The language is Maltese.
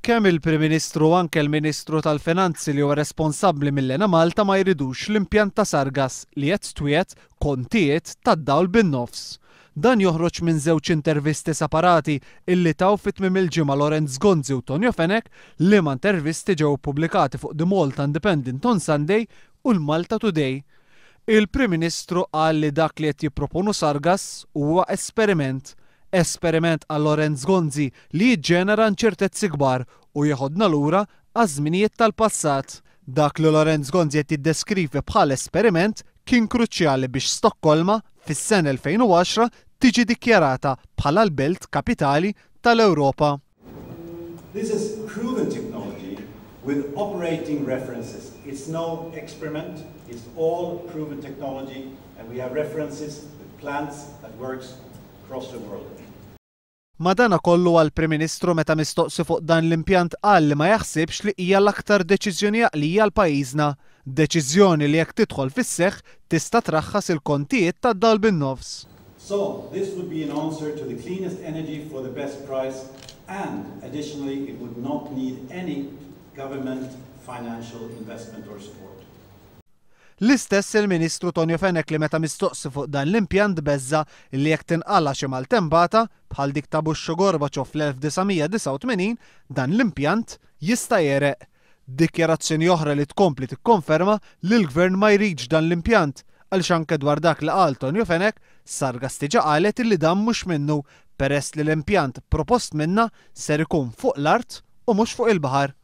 Kemm il-Prim Ministru u anke l-Ministru tal-Finanzi li huwa responsabbli mill-Ena Malta ma jridux l-impjant ta' Sargas li qed twiet kontijiet tad-dawl bin-nofs. Dan joħroġ minn żewġ intervisti separati illi taw fit-tmiem il-ġimgħa Lorenz Gonzi u Tonio Fenek li ma intervisti ġew pubblikati fuq The Malta Independent on Sunday u l-Malta Today. Il-Prim Ministru qal li dak li qed jipproponu Sargas huwa esperiment għal Lorenz Gonzi li jiġġenera inċertezzi kbar u jieħodna lura għaż-żminijiet tal-passat. Dak li Lorenz Gonzi qed jiddeskrivi bħala esperiment kien kruċjali biex Stokkolma fis-sena 2010 tiġi dikjarata bħala l-belt kapitali tal-Ewropa. This is proven technology with operating references. It's no experiment, it's all proven technology and we have references with plants that works across the world. Madana kollu għall-Prim Ministru meta mistoqsi fuq dan l-impjant qal li ma jaħsibx li hija l-aktar deċiżjoni għaqlija għal pajjiżna, deċiżjoni li jekk tidħol fis-seħħ tista' traħħas il-kontijiet tad-dawl bin-nofs. So this would be an answer to the cleanest energy for the best price and additionally it would not need any government financial investment or support. L-istess il-Ministru Tonio Fenek li meta mistoqsi fuq dan l-impjant beżza li jekk tinqala xi maltempata bħal dik ta' Bush Gorbaċov fl-1989 dan l-impjant jista' jereq. Dikjarazzjoni oħra li tkompli tikkonferma li l-Gvern ma jridx dan l-impjant għaliex anke dwar dak li qal Tonio Fenek Sargas diġà qalet illi dan mhux minnu peress li l-impjant propost minnha ser ikun fuq l-art u mhux fuq il-baħar.